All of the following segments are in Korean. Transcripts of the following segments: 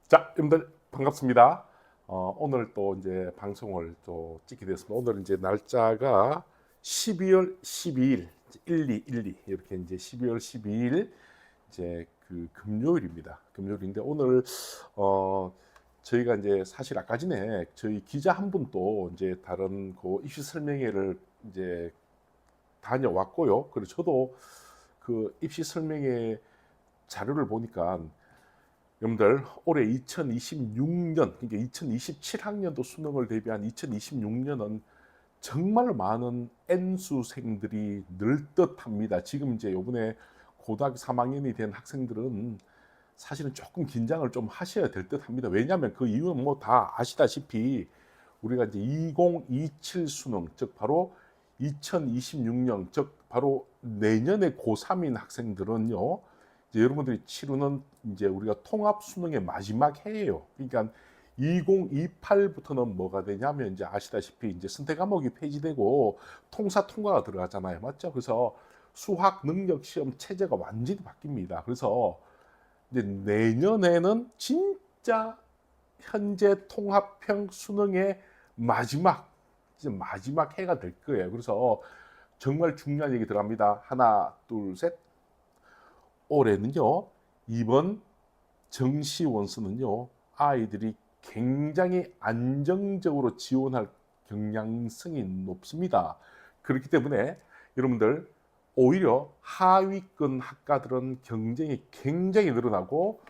자, 여러분들 반갑습니다. 오늘 또 이제 방송을 또 찍게 됐습니다. 오늘 이제 날짜가 12월 12일, 1212 이렇게 이제 12월 12일 이제 그 금요일입니다. 금요일인데 오늘 어 저희가 이제 사실 아까 전에 저희 기자 한 분도 이제 다른 그 입시 설명회를 이제 다녀왔고요. 그리고 저도 그 입시 설명회 자료를 보니까 여러분들 올해 2026년 그러니까 2027학년도 수능을 대비한 2026년은 정말 많은 N수생들이 늘 듯합니다. 지금 이제 요번에 고등학교 3학년이 된 학생들은 사실은 조금 긴장을 좀 하셔야 될 듯합니다. 왜냐하면 그 이유는 뭐 다 아시다시피 우리가 이제 2027 수능 즉 바로 2026년 즉 바로 내년에 고3인 학생들은요. 이제 여러분들이 치르는 이제 우리가 통합 수능의 마지막 해예요. 그러니까 2028부터는 뭐가 되냐면 이제 아시다시피 이제 선택 과목이 폐지되고 통사 통과가 들어가잖아요. 맞죠? 그래서 수학 능력 시험 체제가 완전히 바뀝니다. 그래서 이제 내년에는 진짜 현재 통합형 수능의 마지막 이제 마지막 해가 될 거예요. 그래서 정말 중요한 얘기 들어갑니다. 하나, 둘, 셋. 올해는요, 이번 정시 원서는요, 아이들이 굉장히 안정적으로 지원할 경향성이 높습니다. 그렇기 때문에 여러분들 오히려 하위권 학과들은 경쟁이 굉장히 늘어나고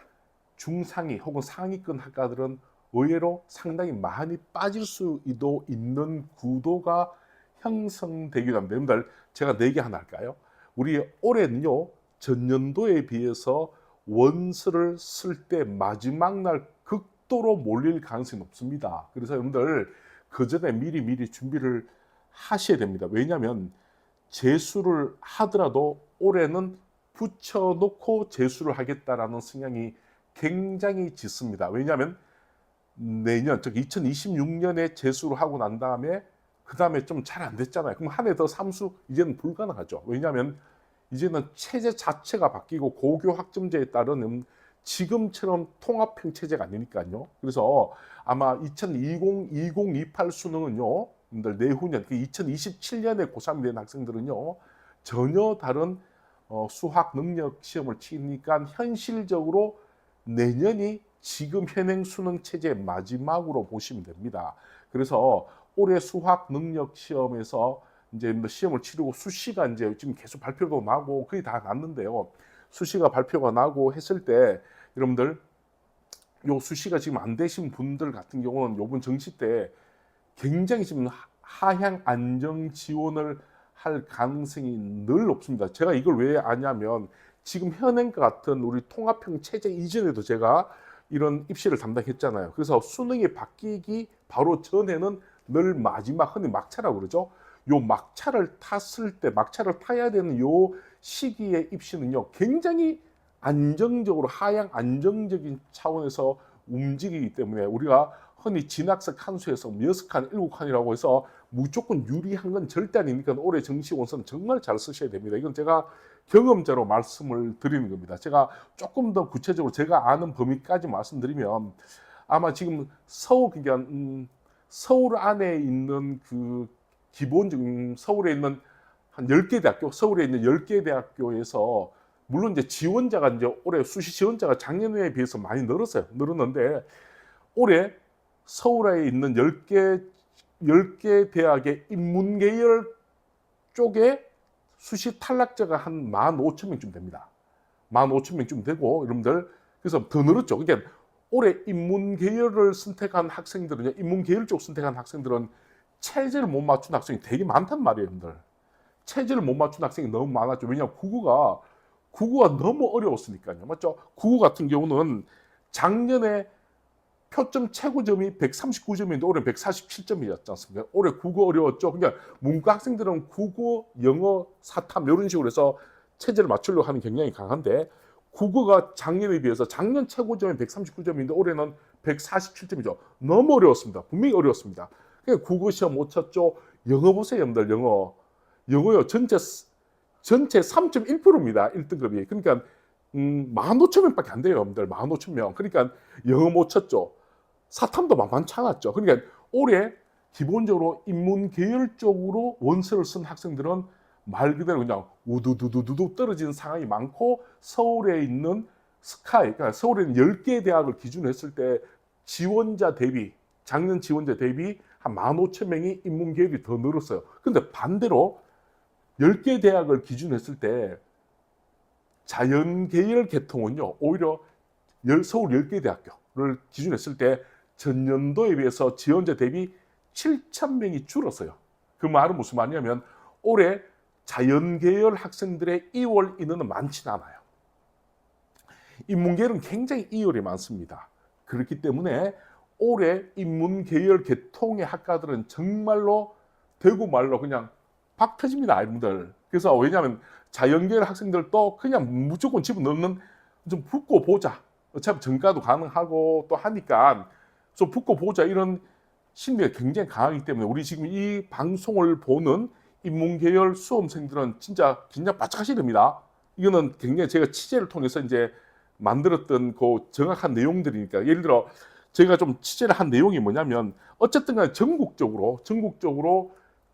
중상위 혹은 상위권 학과들은 의외로 상당히 많이 빠질 수도 있는 구도가 형성되기도 합니다. 여러분들 제가 내기 하나 할까요? 우리 올해는요, 전년도에 비해서 원서를 쓸 때 마지막 날 극도로 몰릴 가능성이 높습니다. 그래서 여러분들 그 전에 미리 준비를 하셔야 됩니다. 왜냐하면 재수를 하더라도 올해는 붙여놓고 재수를 하겠다라는 성향이 굉장히 짙습니다. 왜냐하면 내년 즉 2026년에 재수를 하고 난 다음에 그 다음에 좀 잘 안 됐잖아요. 그럼 한 해 더 삼수 이제는 불가능하죠. 왜냐하면 이제는 체제 자체가 바뀌고 고교 학점제에 따른 지금처럼 통합형 체제가 아니니까요. 그래서 아마 2020-2028 수능은요, 여러분들 내후년 2027년에 고3이 된 학생들은요 전혀 다른 수학 능력 시험을 치니까 현실적으로 내년이 지금 현행 수능 체제의 마지막으로 보시면 됩니다. 그래서 올해 수학 능력 시험에서 이제 뭐 시험을 치르고 수시가 이제 지금 계속 발표도 나고 거의 다 났는데요. 수시가 발표가 나고 했을 때 여러분들 요 수시가 지금 안 되신 분들 같은 경우는 요번 정시 때 굉장히 지금 하향 안정 지원을 할 가능성이 늘 높습니다. 제가 이걸 왜 아냐면 지금 현행과 같은 우리 통합형 체제 이전에도 제가 이런 입시를 담당했잖아요. 그래서 수능이 바뀌기 바로 전에는 늘 마지막 흔히 막차라고 그러죠. 요 막차를 탔을 때 막차를 타야 되는 요 시기의 입시는요 굉장히 안정적으로 하향 안정적인 차원에서 움직이기 때문에 우리가 흔히 진학석 한 수에서 6칸, 7칸이라고 해서 무조건 유리한 건 절대 아니니까 올해 정시 원서는 정말 잘 쓰셔야 됩니다. 이건 제가 경험자로 말씀을 드리는 겁니다. 제가 조금 더 구체적으로 제가 아는 범위까지 말씀드리면 아마 지금 서울 그러니까 서울 안에 있는 그 기본적인 서울에 있는 한 10개 대학교, 서울에 있는 10개 대학교에서 물론 이제 지원자가 이제 올해 수시 지원자가 작년에 비해서 많이 늘었어요. 늘었는데 올해 서울에 있는 10개 대학의 인문계열 쪽에 수시 탈락자가 한 15,000명쯤 됩니다. 15,000명쯤 되고 여러분들 그래서 더 늘었죠. 그러니까 올해 인문계열을 선택한 학생들은요, 인문계열 쪽 선택한 학생들은 체제를 못 맞춘 학생이 되게 많단 말이에요, 여러분들. 체제를 못 맞춘 학생이 너무 많았죠. 왜냐하면 국어가 너무 어려웠으니까요. 맞죠? 국어 같은 경우는 작년에 표점 최고점이 139점인데 올해 147점이었지 않습니까? 올해 국어 어려웠죠. 그러니까 문과 학생들은 국어, 영어, 사탐 이런 식으로 해서 체제를 맞추려고 하는 경향이 강한데 국어가 작년에 비해서 작년 최고점이 139점인데 올해는 147점이죠. 너무 어려웠습니다. 분명히 어려웠습니다. 그러니까 국어 시험 못 쳤죠. 영어 보세요, 여러분들. 영어요. 전체 3.1%입니다. 1등급이. 그러니까 15,000명밖에 안 돼요, 여러분들. 15,000명. 그러니까 영어 못 쳤죠. 사탐도 만만치 않았죠. 그러니까 올해 기본적으로 인문 계열 쪽으로 원서를 쓴 학생들은 말 그대로 그냥 우두두두두 떨어지는 상황이 많고, 서울에 있는 스카이, 그러니까 서울에 있는 10개 대학을 기준으로 했을 때 지원자 대비, 작년 지원자 대비 한 15,000명이 인문 계열이 더 늘었어요. 근데 반대로 10개 대학을 기준으로 했을 때 자연 계열 계통은요, 오히려 서울 10개 대학교를 기준으로 했을 때 전년도에 비해서 지원자 대비 7,000명이 줄었어요. 그 말은 무슨 말이냐면 올해 자연계열 학생들의 2월 인원은 많지는 않아요. 인문계열은 굉장히 이율이 많습니다. 그렇기 때문에 올해 인문계열 계통의 학과들은 정말로 되고 말로 그냥 박 터집니다, 여러분들. 그래서 왜냐하면 자연계열 학생들도 그냥 무조건 집어넣는, 좀 붙고 보자. 어차피 전과도 가능하고 또 하니까 좀 붙고 보자, 이런 심리가 굉장히 강하기 때문에 우리 지금 이 방송을 보는 인문계열 수험생들은 진짜 긴장 바짝 하셔야 됩니다. 이거는 굉장히 제가 취재를 통해서 이제 만들었던 그 정확한 내용들이니까. 예를 들어 제가 좀 취재를 한 내용이 뭐냐면, 어쨌든 간에 전국적으로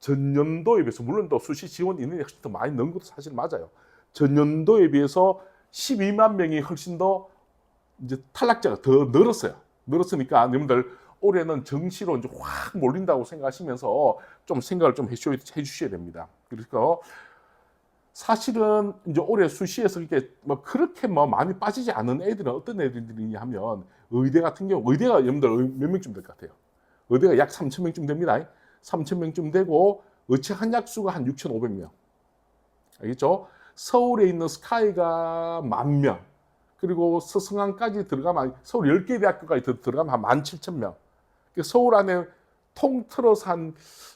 전년도에 비해서, 물론 또 수시 지원 인원이 훨씬 더 많이 넣은 것도 사실 맞아요. 전년도에 비해서 12만 명이 훨씬 더 이제 탈락자가 더 늘었어요. 늘었으니까 여러분들 올해는 정시로 이제 확 몰린다고 생각하시면서 좀 생각을 좀 해주셔야 됩니다. 그래서 사실은 이제 올해 수시에서 이렇게 뭐 그렇게 뭐 많이 빠지지 않은 애들은 어떤 애들이냐 하면, 의대 같은 경우, 의대가 여러분들 몇 명쯤 될 것 같아요? 의대가 약 3,000명쯤 됩니다. 3,000명쯤 되고, 의체 한약수가 한 6,500명. 알겠죠? 서울에 있는 스카이가 10,000명. 그리고 서승안까지 들어가면, 서울 10개 대학교까지 들어가면 한 17,000명. 서울 안에 통틀어서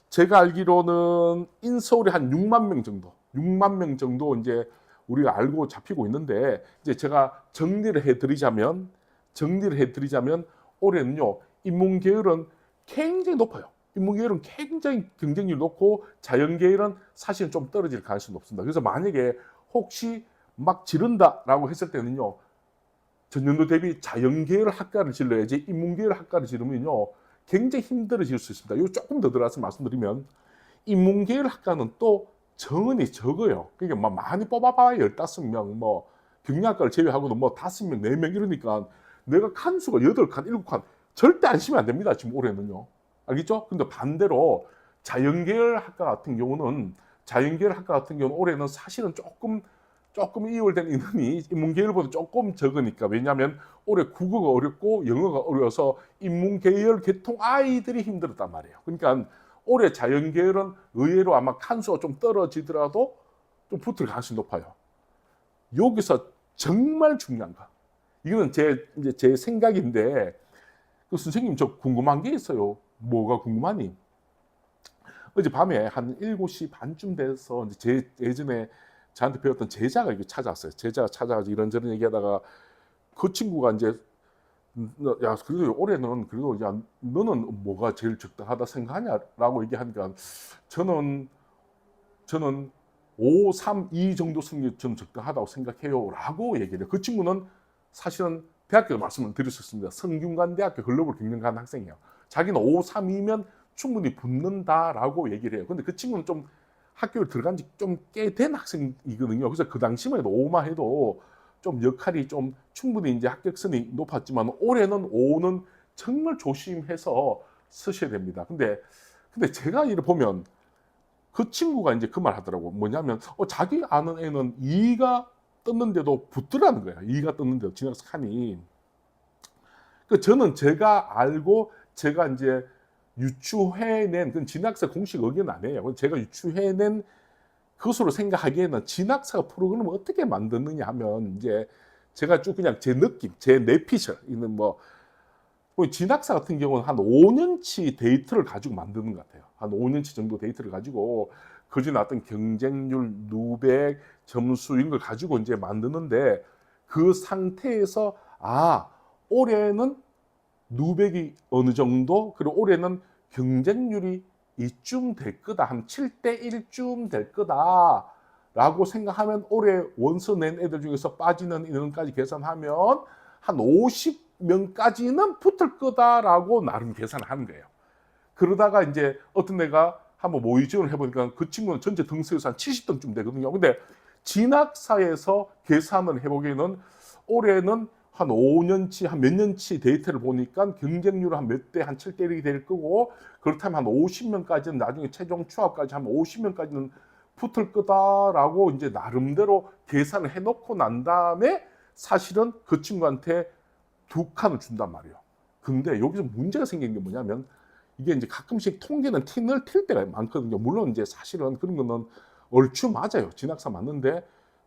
제가 알기로는 인서울에 한 6만 명 정도, 6만 명 정도 이제 우리가 알고 잡히고 있는데, 이제 제가 정리를 해드리자면 올해는요, 인문계열은 굉장히 높아요. 인문계열은 굉장히 경쟁률이 높고, 자연계열은 사실은 좀 떨어질 가능성이 높습니다. 그래서 만약에 혹시 막 지른다라고 했을 때는요, 전년도 대비 자연계열 학과를 질러야지 인문계열 학과를 지르면요 굉장히 힘들어질 수 있습니다. 이거 조금 더 들어가서 말씀드리면, 인문계열 학과는 또 정원이 적어요. 그러니까 막 많이 뽑아봐야 15명, 뭐 경영학과를 제외하고는 뭐 5명, 4명 이러니까 내가 칸수가 8칸, 7칸 절대 안심이 안 됩니다. 지금 올해는요. 알겠죠? 근데 반대로 자연계열 학과 같은 경우는 올해는 사실은 조금 2월 된 인원이 인문계열보다 조금 적으니까. 왜냐하면 올해 국어가 어렵고 영어가 어려워서 인문계열 계통 아이들이 힘들었단 말이에요. 그러니까 올해 자연계열은 의외로 아마 칸수가 좀 떨어지더라도 좀 붙을 가능성이 높아요. 여기서 정말 중요한 거, 이거는 제 생각인데, 그 선생님 저 궁금한 게 있어요. 뭐가 궁금하니? 어젯밤에 한 7시 반쯤 돼서 제 예전에 저한테 배웠던 제자가 이렇게 찾아왔어요. 제자가 찾아가지고 이런저런 얘기하다가 그 친구가 이제, 야, 그래도 올해는 그래도, 야, 너는 뭐가 제일 적당하다 생각하냐라고 얘기하니까, 저는 5, 3, 2 정도 승리 저는 적당하다고 생각해요라고 얘기를 해요. 그 친구는 사실은 대학교 말씀을 드렸었습니다. 성균관대학교 글로벌 경영관 학생이에요. 자기는 5, 3, 2면 충분히 붙는다라고 얘기를 해요. 근데 그 친구는 좀 학교를 들어간 지 좀 꽤 된 학생이거든요. 그래서 그 당시만 해도 5만 해도 좀 역할이 좀 충분히 이제 합격선이 높았지만, 올해는 5는 정말 조심해서 쓰셔야 됩니다. 근데 제가 이를 보면 그 친구가 이제 그 말 하더라고. 뭐냐면, 자기 아는 애는 2가 떴는데도 붙더라는 거야. 2가 떴는데도 진학석 하니. 그 저는 제가 알고, 제가 이제 유추해낸, 그건 진학사 공식 의견은 아니에요. 제가 유추해낸 것으로 생각하기에는 진학사 프로그램을 어떻게 만드느냐 하면, 이제 제가 쭉 그냥 제 느낌, 제 내피셜 있는 뭐 진학사 같은 경우는 한 5년치 데이터를 가지고 만드는 것 같아요. 한 5년치 정도 데이터를 가지고 그중에 나왔던 경쟁률, 누백, 점수 이런 걸 가지고 이제 만드는데, 그 상태에서 올해는 누백이 어느 정도, 그리고 올해는 경쟁률이 이쯤 될 거다, 한 7대 1쯤 될 거다, 라고 생각하면 올해 원서 낸 애들 중에서 빠지는 인원까지 계산하면 한 50명까지는 붙을 거다라고 나름 계산을 하는 거예요. 그러다가 이제 어떤 애가 한번 모의 지원을 해보니까 그 친구는 전체 등수에서 한 70등쯤 되거든요. 근데 진학사에서 계산을 해보기에는 올해는 한 5년치, 한 몇 년치 데이터를 보니까 경쟁률은 한 몇 대, 한 7대 1이 될 거고, 그렇다면 한 50명까지는 나중에 최종 추합까지 하면 50명까지는 붙을 거다라고 이제 나름대로 계산을 해놓고 난 다음에 사실은 그 친구한테 2칸을 준단 말이에요. 근데 여기서 문제가 생긴 게 뭐냐면 이게 이제 가끔씩 통계는 틴을 튈 때가 많거든요. 물론 이제 사실은 그런 거는 얼추 맞아요. 진학사 맞는데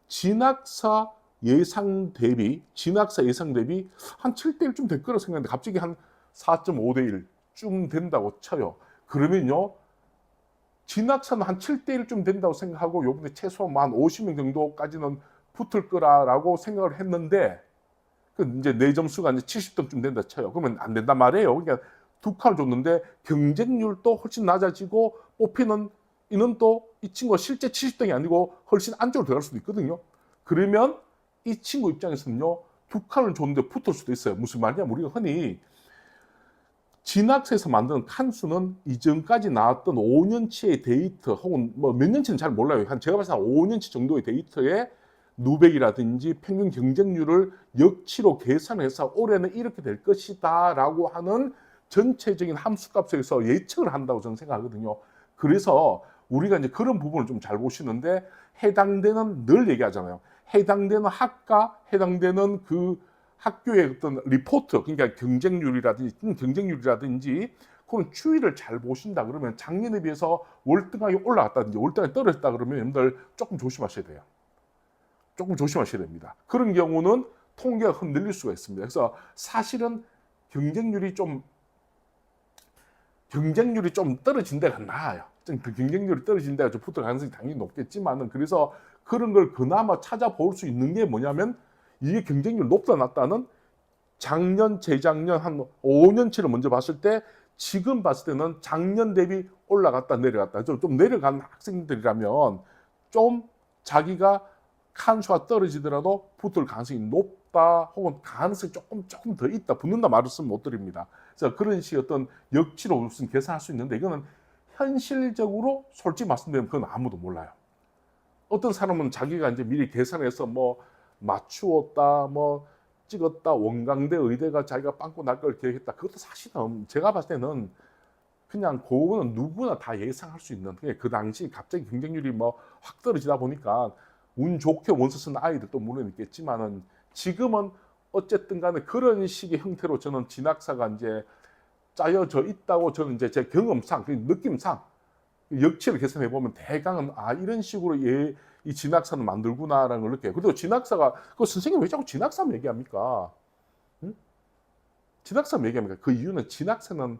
진학사 예상 대비 한 7대 1쯤 될 거라고 생각했는데 갑자기 한 4.5대 1쯤 된다고 쳐요. 그러면요. 진학사는 한 7대 1쯤 된다고 생각하고 요번에 최소한 한 50명 정도까지는 붙을 거라고 생각을 했는데 이제 내 점수가 이제 70등쯤 된다 쳐요. 그러면 안 된단 말이에요. 그러니까 2칸을 줬는데 경쟁률도 훨씬 낮아지고 뽑히는 인원도 이 친구가 실제 70등이 아니고 훨씬 안쪽으로 들어갈 수도 있거든요. 그러면 이 친구 입장에서는요. 2칸을 줬는데 붙을 수도 있어요. 무슨 말이냐면 우리가 흔히 진학사에서 만드는 칸수는 이전까지 나왔던 5년치의 데이터 혹은 뭐 몇 년치는 잘 몰라요. 한 제가 봤을 때 5년치 정도의 데이터에 누백이라든지 평균 경쟁률을 역치로 계산해서 올해는 이렇게 될 것이다 라고 하는 전체적인 함수값에서 예측을 한다고 저는 생각하거든요. 그래서 우리가 이제 그런 부분을 좀 잘 보시는데 해당되는 늘 얘기하잖아요. 해당되는 학과, 해당되는 그 학교의 어떤 리포트, 그러니까 경쟁률이라든지 그런 추이를 잘 보신다 그러면 작년에 비해서 월등하게 올라갔다든지 월등하게 떨어졌다 그러면 여러분들 조금 조심하셔야 돼요. 조금 조심하셔야 됩니다. 그런 경우는 통계가 흔들릴 수가 있습니다. 그래서 사실은 경쟁률이 좀 떨어진 데가 나아요. 그 경쟁률이 떨어진 데가 좀 붙을 가능성이 당연히 높겠지만은 그래서 그런 걸 그나마 찾아볼 수 있는 게 뭐냐면 이게 경쟁률 높다 낮다는 작년, 재작년 한 5년치를 먼저 봤을 때 지금 봤을 때는 작년 대비 올라갔다 내려갔다. 좀 내려간 학생들이라면 좀 자기가 칸수가 떨어지더라도 붙을 가능성이 높다 혹은 가능성이 조금 더 있다 붙는다 말씀은 못 드립니다. 그래서 그런 식의 어떤 역치로 무슨 계산할 수 있는데 이거는 현실적으로 솔직히 말씀드리면 그건 아무도 몰라요. 어떤 사람은 자기가 이제 미리 계산해서 뭐 맞추었다 뭐 찍었다 원광대 의대가 자기가 빵꾸 날 걸 계획했다. 그것도 사실은 제가 봤을 때는 그냥 그거는 누구나 다 예상할 수 있는 그 당시 갑자기 경쟁률이 뭐 확 떨어지다 보니까 운 좋게 원서 쓰는 아이들도 물론 있겠지만은 지금은 어쨌든 간에 그런 식의 형태로 저는 진학사가 이제 짜여져 있다고 저는 이제 제 경험상 느낌상 역치를 계산해 보면 대강은 이런 식으로 이 진학사는 만들구나라는 걸 느껴요. 그리고 진학사가 그 선생님 왜 자꾸 진학사 얘기합니까? 응? 진학사 얘기합니까? 그 이유는 진학사가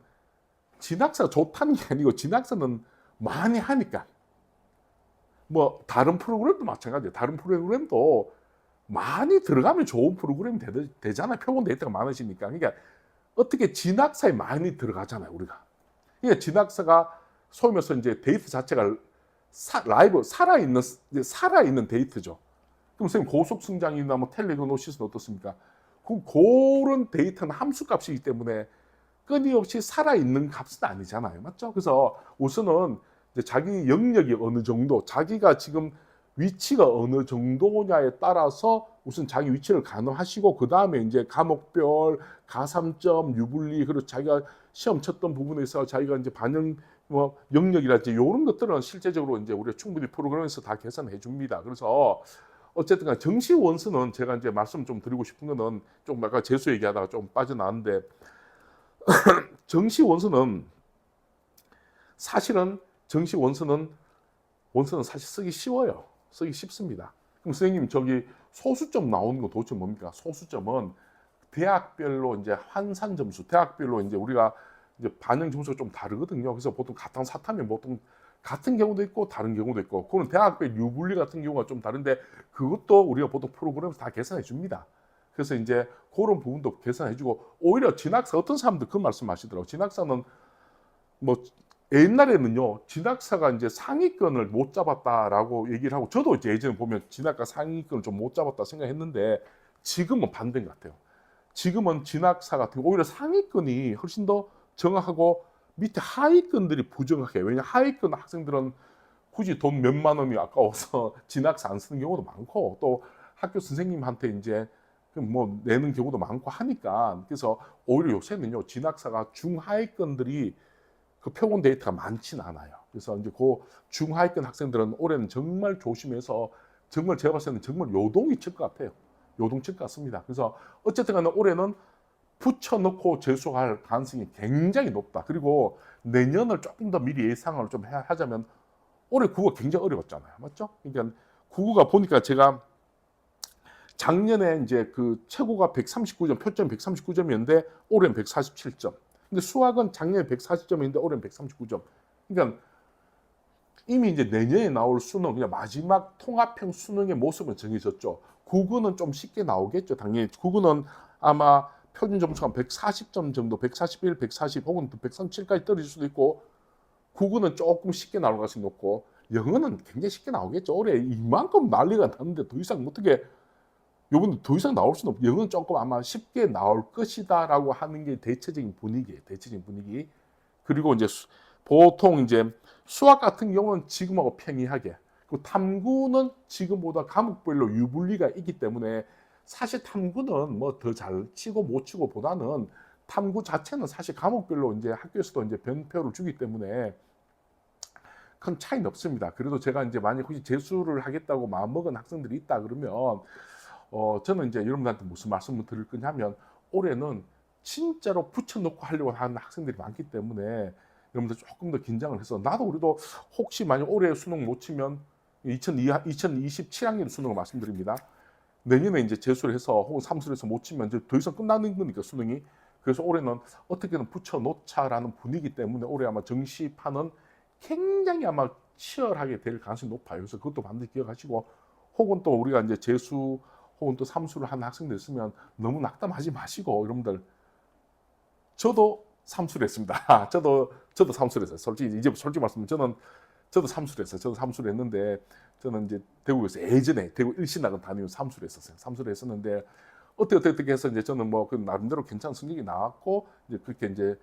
좋다는 게 아니고 진학사는 많이 하니까. 뭐 다른 프로그램도 마찬가지예요. 다른 프로그램도 많이 들어가면 좋은 프로그램이 되잖아요. 표본 데이터가 많으시니까. 그러니까 어떻게 진학사에 많이 들어가잖아요, 우리가. 그러니까 진학사가 소위 말해서 이제 데이터 자체가 라이브 살아있는 데이터죠. 그럼 선생님 고속 성장이나 뭐 텔레그노시스는 어떻습니까? 그런 데이터는 함수값이기 때문에 끊임없이 살아있는 값은 아니잖아요, 맞죠? 그래서 우선은 이제 자기 영역이 어느 정도, 자기가 지금 위치가 어느 정도냐에 따라서 우선 자기 위치를 가늠하시고 그 다음에 이제 과목별, 가산점, 유불리 그리고 자기가 시험 쳤던 부분에서 자기가 이제 반영 뭐 영역이라든지 이런 것들은 실제적으로 이제 우리가 충분히 프로그램에서 다 계산해 줍니다. 그래서 어쨌든 정시 원수는 제가 이제 말씀 좀 드리고 싶은 거는 좀 아까 재수 얘기하다가 좀 빠져나왔는데 정시 원수는 사실은 원서는 사실 쓰기 쉬워요. 쓰기 쉽습니다. 그럼 선생님 저기 소수점 나오는 거 도대체 뭡니까? 소수점은 대학별로 이제 환산 점수, 대학별로 이제 우리가 이제 반영 점수가 좀 다르거든요. 그래서 보통 같은 사탐이 보통 같은 경우도 있고 다른 경우도 있고, 그건 대학별 유불리 같은 경우가 좀 다른데 그것도 우리가 보통 프로그램에서 다 계산해 줍니다. 그래서 이제 그런 부분도 계산해 주고 오히려 진학사 어떤 사람들 그 말씀 하시더라고요. 진학사는 뭐 옛날에는요, 진학사가 이제 상위권을 못 잡았다라고 얘기를 하고, 저도 이제 예전에 보면 진학과 상위권을 좀 못 잡았다 생각했는데, 지금은 반대인 것 같아요. 지금은 진학사 같은 거 오히려 상위권이 훨씬 더 정확하고 밑에 하위권들이 부정확해요. 왜냐 하위권 학생들은 굳이 돈 몇만 원이 아까워서 진학사 안 쓰는 경우도 많고, 또 학교 선생님한테 이제 뭐 내는 경우도 많고 하니까, 그래서 오히려 요새는요, 진학사가 중하위권들이 그 표본 데이터가 많진 않아요. 그래서 이제 그 중하위권 학생들은 올해는 정말 조심해서, 정말 제가 봤을 때는 정말 요동이 칠 것 같아요. 요동 칠 것 같습니다. 그래서 어쨌든 간에 올해는 붙여놓고 재수할 가능성이 굉장히 높다. 그리고 내년을 조금 더 미리 예상을 좀 하자면, 올해 국어가 굉장히 어려웠잖아요. 맞죠? 그러니까 국어가 보니까 제가 작년에 이제 그 최고가 139점, 표점 139점이었는데 올해는 147점. 근데 수학은 작년에 140점인데 올해는 139점. 그러니까 이미 이제 내년에 나올 수능, 그냥 마지막 통합형 수능의 모습은 정해졌죠. 국어는 좀 쉽게 나오겠죠. 당연히 국어는 아마 표준 점수가 140점 정도, 141, 140 혹은 137까지 떨어질 수도 있고, 국어는 조금 쉽게 나올 가능성이 높고, 영어는 굉장히 쉽게 나오겠죠. 올해 이만큼 난리가 났는데 더 이상 어떻게, 요번에 더 이상 나올 수는 없고, 영어는 조금 아마 쉽게 나올 것이다라고 하는 게 대체적인 분위기예요. 대체적인 분위기. 그리고 이제 보통 이제 수학 같은 경우는 지금하고 평이하게, 그 탐구는 지금보다 과목별로 유불리가 있기 때문에, 사실 탐구는 뭐 더 잘 치고 못 치고 보다는 탐구 자체는 사실 과목별로 이제 학교에서도 이제 변표를 주기 때문에 큰 차이는 없습니다. 그래도 제가 이제 만약 혹시 재수를 하겠다고 마음먹은 학생들이 있다 그러면, 저는 이제 여러분들한테 무슨 말씀을 드릴 거냐면, 올해는 진짜로 붙여놓고 하려고 하는 학생들이 많기 때문에 여러분들 조금 더 긴장을 해서, 나도 우리도 혹시 만약 올해 수능 못 치면 2027학년 수능을 말씀드립니다. 내년에 이제 재수를 해서 혹은 삼수를 해서 못 치면 이제 더 이상 끝나는 거니까 수능이. 그래서 올해는 어떻게든 붙여놓자라는 분위기 때문에 올해 아마 정시판은 굉장히 아마 치열하게 될 가능성이 높아요. 그래서 그것도 반드시 기억하시고, 혹은 또 우리가 이제 재수 혹은 또 삼수를 하는 학생들 있으면 너무 낙담하지 마시고, 여러분들, 저도 삼수를 했습니다. 저도 삼수를 했어요. 솔직히 말씀드리면 저도 삼수를 했어요. 저도 삼수를 했는데, 저는 이제 대구에서 예전에 대구 일신학원 다니면서 삼수를 했었어요. 삼수를 했었는데, 어떻게 해서 이제 저는 뭐 그 나름대로 괜찮은 성적이 나왔고, 이제 그렇게 이제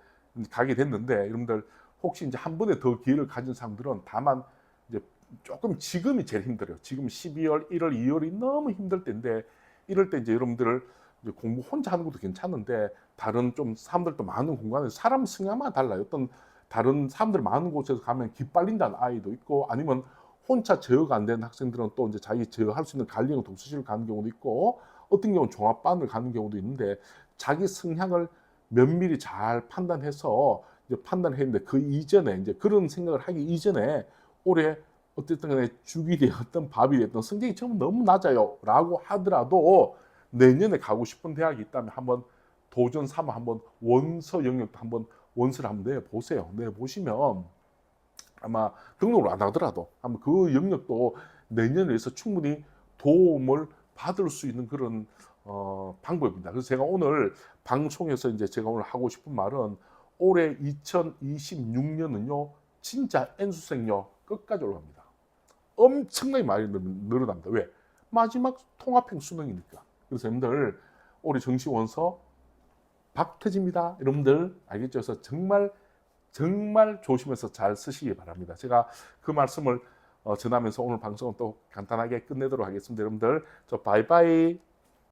가게 됐는데, 여러분들 혹시 이제 한 번에 더 기회를 가진 사람들은, 다만 이제 조금 지금이 제일 힘들어요. 지금 12월, 1월, 2월이 너무 힘들 때인데, 이럴 때 이제 여러분들을 이제 공부 혼자 하는 것도 괜찮은데, 다른 좀 사람들도 많은 공간에서 사람 성향만 달라요. 어떤 다른 사람들 많은 곳에서 가면 기빨린다는 아이도 있고, 아니면 혼자 제어가 안 되는 학생들은 또 이제 자기 제어할 수 있는 관리형 독서실을 가는 경우도 있고, 어떤 경우는 종합반을 가는 경우도 있는데, 자기 성향을 면밀히 잘 판단해서 이제 판단을 했는데, 그 이전에 이제 그런 생각을 하기 이전에 올해 어쨌든 간에 죽이 되었던 밥이 됐던 성적이 좀 너무 낮아요 라고 하더라도, 내년에 가고 싶은 대학이 있다면 한번 도전 삼아 한번 원서 영역도 한번 원서를 한번 내보세요. 내보시면 아마 등록을 안 하더라도 한번 그 영역도 내년에 위해서 충분히 도움을 받을 수 있는 그런 방법입니다. 그래서 제가 오늘 방송에서 이제 제가 오늘 하고 싶은 말은, 올해 2026년은요 진짜 N수생료 끝까지 올라갑니다. 엄청나게 많이 늘어납니다. 왜? 마지막 통합형 수능이니까. 그래서 여러분들 올해 정시원서 박 터집니다. 여러분들 알겠죠? 그래서 정말 조심해서 잘 쓰시기 바랍니다. 제가 그 말씀을 전하면서 오늘 방송은 또 간단하게 끝내도록 하겠습니다. 여러분들 저 바이바이.